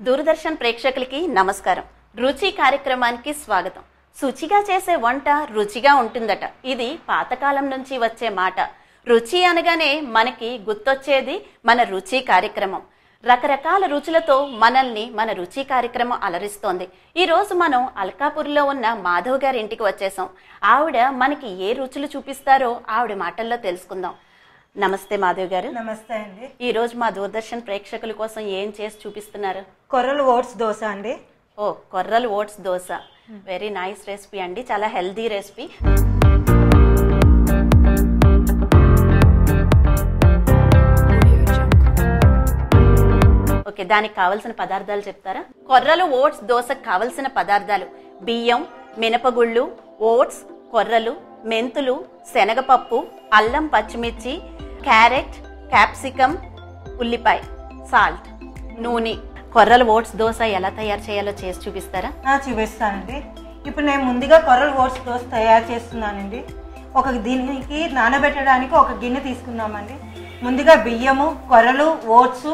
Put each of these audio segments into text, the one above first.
దూరదర్శన్ ప్రేక్షకులకి నమస్కారం. రుచి కార్యక్రమానికి స్వాగతం. శుచిగా చేసే వంట రుచిగా ఉంటుందట. ఇది పాతకాలం నుంచి వచ్చే మాట. రుచి అనగానే మనకి గుర్తొచ్చేది మన రుచి కార్యక్రమం. రకరకాల రుచులతో మనల్ని మన రుచి కార్యక్రమం అలరిస్తోంది. ఈ రోజు మనం అల్కాపూర్లో ఉన్న మాధవ్ గారి ఇంటికి వచ్చేసాం. ఆవిడ మనకి ఏ రుచులు చూపిస్తారో ఆవిడ మాటల్లో తెలుసుకుందాం. నమస్తే మాధవ్ గారు. నమస్తే అండి. ఈ రోజు మా దూరదర్శన్ ప్రేక్షకుల కోసం ఏం చేసి చూపిస్తున్నారు? కొర్రలు ఓట్స్ దోశ అండి. ఓ, కొర్రలు oats dosa. Very nice recipe అండి, చాలా హెల్దీ రెసిపీ. ఓకే, దానికి కావలసిన పదార్థాలు చెప్తారా? కొర్రలు ఓట్స్ దోశకు కావలసిన పదార్థాలు: బియ్యం, మినపగుళ్ళు, ఓట్స్, కొర్రలు, మెంతులు, శనగపప్పు, అల్లం, పచ్చిమిర్చి, క్యారెట్, క్యాప్సికమ్, ఉల్లిపాయ, సాల్ట్, నూనె. కొర్రలు ఓట్స్ దోశ ఎలా తయారు చేయాలో చేసి చూపిస్తారా? చూపిస్తానండి. ఇప్పుడు నేను ముందుగా కొర్రలు ఓట్స్ దోశ తయారు చేస్తున్నానండి. దీనికి నానబెట్టడానికి ఒక గిన్నె తీసుకున్నామండి. ముందుగా బియ్యము, కొర్రలు, ఓట్స్,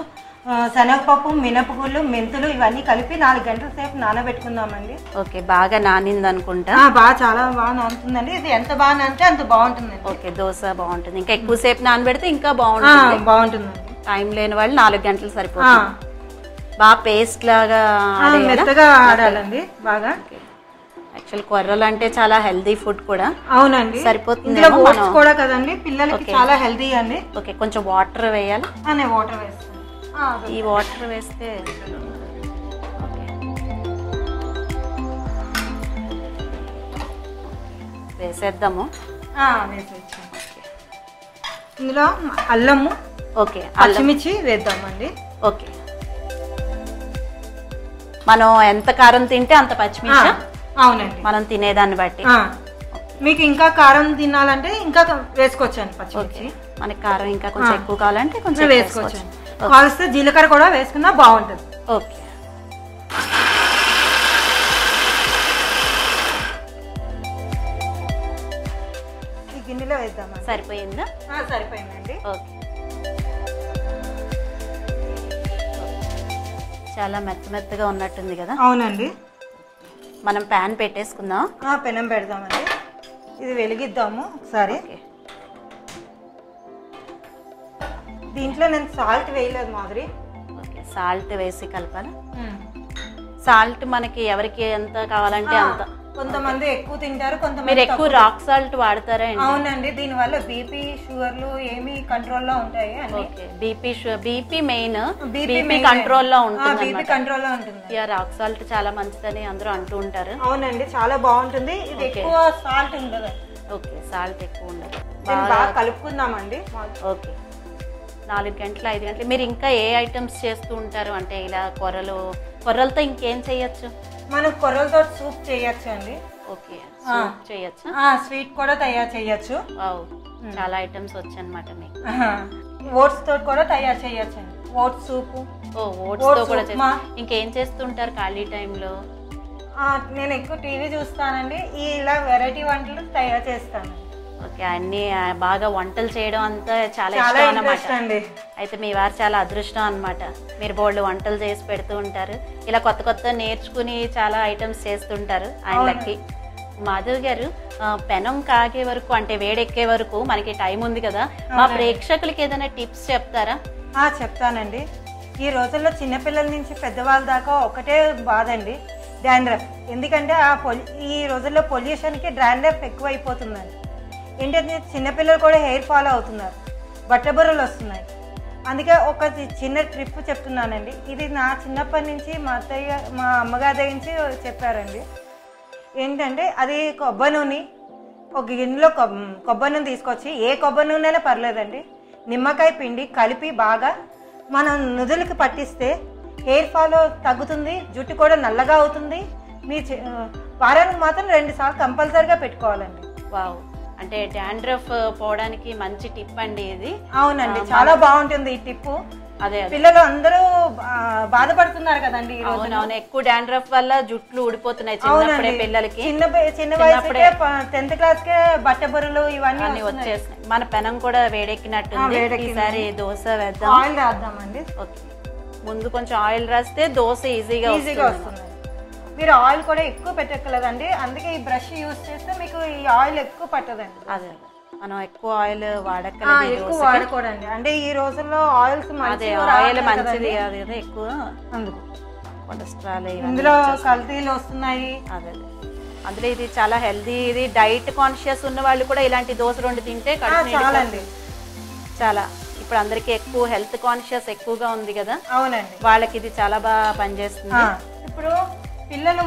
శనగపప్పు, మినపగుళ్ళు, మెంతులు ఇవన్నీ కలిపి 4 గంటల సేపు నానబెట్టుకుందామండి. ఓకే, బాగా నానింది అనుకుంటా. చాలా బాగా నానుతుందండి. ఇది ఎంత బాగా నానితే అంత బాగుంటుందండి. ఓకే, దోశ బాగుంటుంది. ఇంకా ఎక్కువసేపు నానబెడితే ఇంకా బాగుంటుందండి. టైం లేని వాళ్ళు 4 గంటలు సరిపోతుంది. బాగా పేస్ట్ లాగా మెత్తగా ఆడాలండి బాగా. యాక్చువల్ కొర్రలు అంటే చాలా హెల్దీ ఫుడ్ కూడా. అవునండి, సరిపోతుంది కూడా కదండి, పిల్లలకి చాలా హెల్దీ అండి. ఓకే, కొంచెం వాటర్ వేయాలి. వాటర్ వేస్తాను. ఈ వాటర్ వేస్తే వేసేద్దాము. ఇందులో అల్లము, ఓకే, పచ్చిమిర్చి వేద్దామండి. ఓకే, మనం ఎంత కారం తింటే అంత పచ్చిమిర్చి. అవునండి, మనం తినేదాన్ని బట్టి. మీకు ఇంకా కారం తినాలంటే ఇంకా వేసుకోవచ్చండి పచ్చిమిర్చి. మనకి కారం ఇంకా కొంచెం ఎక్కువ కావాలంటే కొంచెం వేసుకోవచ్చు. కావలిస్తే జీలకర్ర కూడా వేసుకున్నా బాగుంటుంది. ఓకే, ఈ గిన్నెలో వేద్దాం. సరిపోయిందా? సరిపోయిందండి. ఓకే, చాలా మెత్తగా ఉన్నట్టుంది కదా. అవునండి, మనం ప్యాన్ పెట్టేసుకుందాం. పెనం పెడదామండి. ఇది వెలిగిద్దాము ఒకసారి. దీంట్లో నేను సాల్ట్ వేయలేదు మాదిరి. ఓకే, సాల్ట్ వేసి కలపాలి. సాల్ట్ మనకి ఎవరికి ఎంత కావాలంటే అంత. కొంతమంది ఎక్కువ తింటారు, కొంతమంది మీరు ఎక్కువ రాక్ సాల్ట్ వాడతారా? అవునండి, దీని వల్ల బీపీ, షుగర్లు ఏమి కంట్రోల్ లో ఉంటాయి. బీపీ మెయిన్, బీపీ కంట్రోల్ లో ఉంటుంది. రాక్ సాల్ట్ చాలా మంచిదని అందరూ అంటూ ఉంటారు. అవునండి, చాలా బాగుంటుంది. ఇది ఎక్కువ సాల్ట్ ఉండదు. ఓకే, సాల్ట్ ఎక్కువ ఉండదు. బాగా కలుపుకుందామండి. ఓకే, 4 గంటలు 5 గంటలు. మీరు ఇంకా ఏ ఐటమ్స్ చేస్తూ ఉంటారు? అంటే ఇలా కొర్రలతో ఇంకేం చేయొచ్చు? మనం కొర్రలతో సూప్ చేయొచ్చు అండి. ఓకే, చేయొచ్చు. స్వీట్ కూడా తయారు చేయొచ్చు. చాలా ఐటమ్స్ వచ్చు అనమాట మీకు. ఓట్స్ తో కూడా తయారు చేయొచ్చు అండి. Oats soup. ఓట్స్ తో కూడా. ఇంకేం చేస్తుంటారు ఖాళీ టైంలో? నేను ఎక్కువ టీవీ చూస్తానండి. ఇలా వెరైటీ వంటలు తయారు చేస్తాను. ఓకే, అన్ని బాగా వంటలు చేయడం అంతా చాలా ఇష్టం అన్నమాట. అయితే మీ వారు చాలా అదృష్టం అన్నమాట. మీరు బోల్డ్ వంటలు చేసి పెడుతూ ఉంటారు. ఇలా కొత్త నేర్చుకుని చాలా ఐటమ్స్ చేస్తుంటారు. ఆయనకి మాధవ్ గారు, పెనం కాగే వరకు అంటే వేడెక్కే వరకు మనకి టైం ఉంది కదా, మా ప్రేక్షకులకి ఏదైనా టిప్స్ చెప్తారా? చెప్తానండి. ఈ రోజుల్లో చిన్నపిల్లల నుంచి పెద్దవాళ్ళ దాకా ఒకటే బాధ అండి, డాండ్రఫ్. ఎందుకంటే ఈ రోజుల్లో పొల్యూషన్కి డాండ్రఫ్ ఎక్కువ అయిపోతుందండి. ఏంటంటే చిన్నపిల్లలు కూడా హెయిర్ ఫాల్ అవుతున్నారు, బట్టబుర్రలు వస్తున్నాయి. అందుకే ఒక చిన్న ట్రిప్ చెప్తున్నానండి. ఇది నా చిన్నప్పటి నుంచి మా అమ్మగారి దగ్గర నుంచి చెప్పారండి. ఏంటంటే అది కొబ్బరి నూనె, ఒక గిన్నెలో కొబ్బరి నూనె తీసుకొచ్చి, ఏ కొబ్బరి నూనె అయినా పర్లేదండి, నిమ్మకాయ పిండి కలిపి బాగా మనం నుదులకి పట్టిస్తే హెయిర్ ఫాల్ తగ్గుతుంది, జుట్టు కూడా నల్లగా అవుతుంది. మీ వారానికి మాత్రం 2 సార్లు కంపల్సరీగా పెట్టుకోవాలండి. వావ్, అంటే డాండ్రఫ్ పోవడానికి మంచి టిప్ అండి ఇది. అవునండి, చాలా బాగుంటుంది ఈ టిప్. అదే, పిల్లలు అందరూ బాధపడుతున్నారు కదండి ఈ రోజు. అవునవును, ఎక్కువ డాండ్రఫ్ వల్ల జుట్లు ఊడిపోతున్నాయి చిన్నప్పుడే పిల్లలకి. చిన్న వయసుకే 10th క్లాస్ కే బట్టబుర్రలు ఇవన్నీ వచ్చేస్తున్నాయి. మన పెనం కూడా వేడెక్కినట్టుంది. ఈసారి దోశ వేద్దాం. ఆయిల్ రాద్దామండి. ఓకే, ముందు కొంచెం ఆయిల్ రాస్తే దోశ ఈజీగా వస్తుంది. మీరు ఆయిల్ కూడా ఎక్కువ పెట్టక్కర్లేదండి, అందుకే ఈ బ్రష్ యూజ్ చేస్తే మీకు ఈ ఆయిల్ ఎక్కువ పట్టదండి. అదే మనం ఎక్కువ ఆయిల్ వాడక్కర్లేదు, ఎక్కువ వాడకూడదండి. అంటే ఈ రోజుల్లో ఆయిల్స్ ఆయిల్ మంచిది అది కదా ఎక్కువ, అందుకు కొలెస్ట్రాల్ ఇందులో కల్తీలు వస్తున్నాయి. అదే అందులో ఇది చాలా హెల్దీ, ఇది డైట్ కాన్షియస్ ఉన్న వాళ్ళు కూడా ఇలాంటి దోశ 2 తింటే చాలండి. చాలా ఇప్పుడు అందరికి ఎక్కువ హెల్త్ కాన్షియస్ ఎక్కువగా ఉంది కదా. అవునండి, వాళ్ళకి ఇది చాలా బాగా పనిచేస్తుంది. ఇప్పుడు పిల్లలు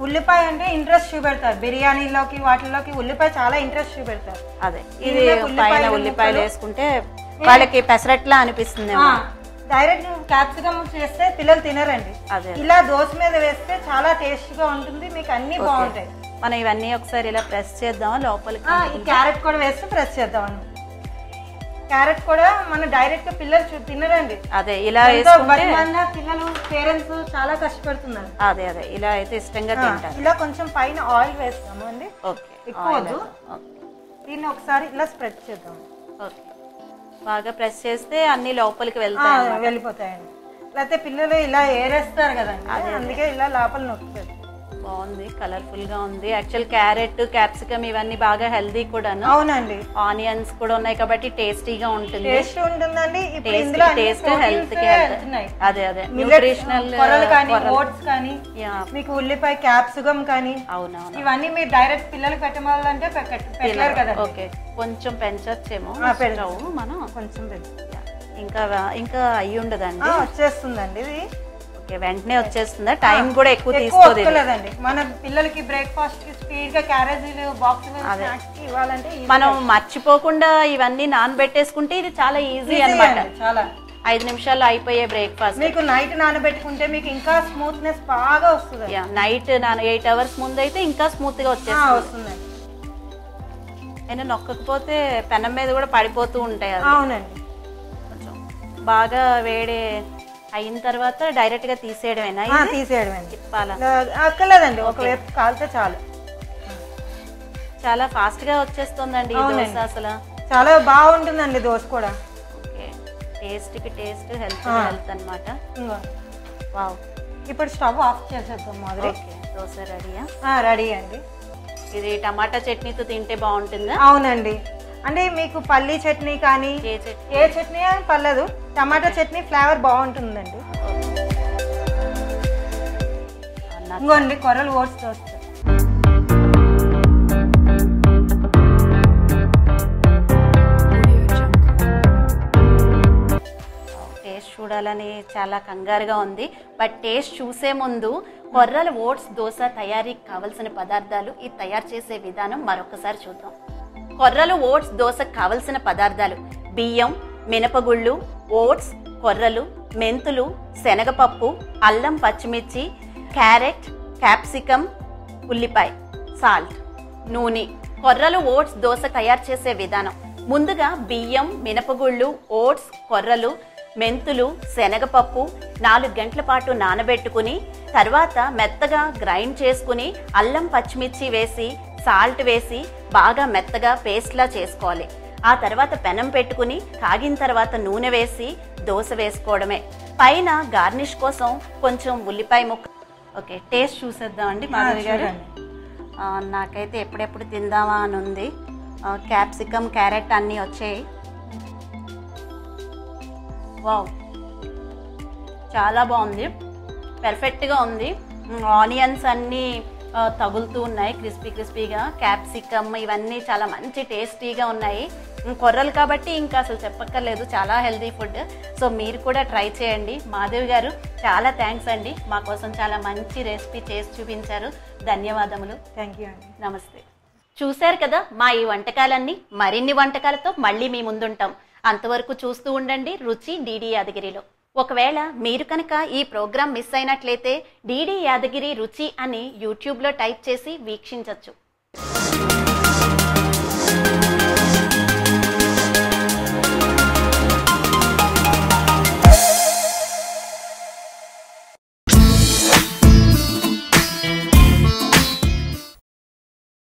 ఉల్లిపాయ అంటే ఇంట్రెస్ట్ చూపెడతారు, బిర్యానీలోకి వాటిలోకి ఉల్లిపాయ చాలా ఇంట్రెస్ట్ చూపెడతారు. అదే ఇది పైన ఉల్లిపాయలు వేసుకుంటే వాళ్ళకి పెసరట్లా అనిపిస్తుంది. డైరెక్ట్ క్యాప్సికమ్ చేస్తే పిల్లలు తినరండి. అదే ఇలా దోశ మీద వేస్తే చాలా టేస్ట్ గా ఉంటుంది, మీకు అన్ని బాగుంటాయి. మనం ఇవన్నీ ఒకసారి ఇలా ప్రెస్ చేద్దాం లోపలికి. ఈ క్యారెట్ కూడా వేస్తే ప్రెస్ చేద్దాం. క్యారెట్ కూడా మన డైరెక్ట్ పిల్లలు తినరండి. అదే ఇలా పిల్లలు పేరెంట్స్ చాలా కష్టపడుతున్నారు. అదే ఇలా అయితే ఇష్టంగా తింటారు. ఇలా కొంచెం పైన ఆయిల్ వేస్తాము అండి, ఎక్కువ వద్దు. దీన్ని ఒకసారి ఇలా స్ప్రెడ్ చేద్దాం. ఓకే, బాగా ప్రెస్ చేస్తే అన్ని లోపలికి వెళ్ళిపోతాయండి. లేకపోతే పిల్లలు ఇలా ఏరేస్తారు కదండి, అందుకే ఇలా లోపల నొక్కుతారు. బాగుంది, కలర్ఫుల్ గా ఉంది. యాక్చువల్ క్యారెట్, క్యాప్సికమ్ ఇవన్నీ బాగా హెల్దీ కూడా. అవునండి, ఆనియన్స్ కూడా ఉన్నాయి కాబట్టి టేస్టీగా ఉంటుంది. టేస్ట్ ఉంటుందండి. టేస్ట్ హెల్త్ కి అదే న్యూట్రిషనల్ కొర్రలు కానీ ఓట్స్ కానీ మీకు ఉల్లిపాయ క్యాప్సికమ్ కానీ అవునవును ఇవన్నీ మీరు డైరెక్ట్ పిల్లలకి పెట్టాలంటే పెట్టలేరు కదా. ఓకే, కొంచెం పెంచొచ్చేమో మనం కొంచెం ఇంకా అయ్యి ఉండదండి, వచ్చేస్తుందండి ఇది. వెంటనే వచ్చేస్తుందా? టైం కూడా ఎక్కువ తీసుకోలేదండి. మన పిల్లలకి బ్రేక్ఫాస్ట్ కి స్పీడ్ గా క్యారేజీలు బాక్స్ ఇవ్వాలంటే మనం మర్చిపోకుండా ఇవన్నీ నానబెట్టేసుకుంటే ఇది చాలా ఈజీ అన్నమాట. చాలా 5 నిమిషాల్లో అయిపోయే బ్రేక్ఫాస్ట్. మీకు నైట్ నానబెట్టుకుంటే మీకు ఇంకా స్మూత్నెస్ బాగా వస్తుంది. నైట్ 8 అవర్స్ ముందు అయితే ఇంకా స్మూత్ గా వస్తుంది. అయినా నొక్కకపోతే పెనం మీద కూడా పడిపోతూ ఉంటాయి. అవునండి, కొంచెం బాగా వేడి అయిన తర్వాత డైరెక్ట్ గా తీసేయడమేనా? తీసేయడమేండి, అక్కర్లేదండి, ఒకవైపు కాలితే చాలు. చాలా ఫాస్ట్ గా వచ్చేస్తుందండి ఈ దోశ, అసలు చాలా బాగుంటుందండి దోశ కూడా. ఓకే, టేస్ట్ కి టేస్ట్, హెల్త్ హెల్త్ అన్నమాట. వావ్, ఇప్పుడు స్టవ్ ఆఫ్ చేసేద్దాం. దోశ రెడీయా? రెడీ అండి. ఇది టమాటా చట్నీతో తింటే బాగుంటుందా? అవునండి, అంటే మీకు పల్లీ చట్నీ కానీ ఏ చట్నీ అని పర్లేదు, టమాటా చట్నీ ఫ్లేవర్ బాగుంటుందండి. ఇంకోండి కొర్రలు ఓట్స్ దోశ. టేస్ట్ చూడాలని చాలా కంగారుగా ఉంది, బట్ టేస్ట్ చూసే ముందు కొర్రల ఓట్స్ దోశ తయారీకి కావలసిన పదార్థాలు, ఈ తయారు చేసే విధానం మరొకసారి చూద్దాం. కొర్రలు ఓట్స్ దోశకు కావలసిన పదార్థాలు: బియ్యం, మినపగుళ్ళు, ఓట్స్, కొర్రలు, మెంతులు, శనగపప్పు, అల్లం, పచ్చిమిర్చి, క్యారెట్, క్యాప్సికమ్, ఉల్లిపాయ, సాల్ట్, నూనె. కొర్రలు ఓట్స్ దోశ తయారు చేసే విధానం: ముందుగా బియ్యం, మినపగుళ్ళు, ఓట్స్, కొర్రలు, మెంతులు, శనగపప్పు 4 గంటల పాటు నానబెట్టుకుని తర్వాత మెత్తగా గ్రైండ్ చేసుకుని అల్లం, పచ్చిమిర్చి వేసి సాల్ట్ వేసి బాగా మెత్తగా పేస్ట్లా చేసుకోవాలి. ఆ తర్వాత పెనం పెట్టుకుని కాగిన తర్వాత నూనె వేసి దోశ వేసుకోవడమే. పైన గార్నిష్ కోసం కొంచెం ఉల్లిపాయ ముక్క. ఓకే, టేస్ట్ చూసేద్దామండి మాధవి గారు. నాకైతే ఎప్పుడెప్పుడు తిందామా అని ఉంది. క్యాప్సికమ్, క్యారెట్ అన్నీ వచ్చాయి. వావ్, చాలా బాగుంది, పర్ఫెక్ట్గా ఉంది. ఆనియన్స్ అన్నీ తగులుతూ ఉన్నాయి క్రిస్పీగా. క్యాప్సికమ్ ఇవన్నీ చాలా మంచి టేస్టీగా ఉన్నాయి. కొర్రలు కాబట్టి ఇంకా అసలు చెప్పక్కర్లేదు, చాలా హెల్దీ ఫుడ్. సో మీరు కూడా ట్రై చేయండి. మాధవి గారు చాలా థ్యాంక్స్ అండి, మా కోసం చాలా మంచి రెసిపీ చేసి చూపించారు. ధన్యవాదములు. థ్యాంక్ యూ అండి. నమస్తే. చూశారు కదా మా ఈ వంటకాలన్నీ. మరిన్ని వంటకాలతో మళ్ళీ మీ ముందుంటాం. అంతవరకు చూస్తూ ఉండండి రుచి డిడి యాదగిరిలో. ఒకవేళ మీరు కనుక ఈ ప్రోగ్రాం మిస్ అయినట్లయితే డిడి యాదగిరి రుచి అని యూట్యూబ్లో టైప్ చేసి వీక్షించవచ్చు.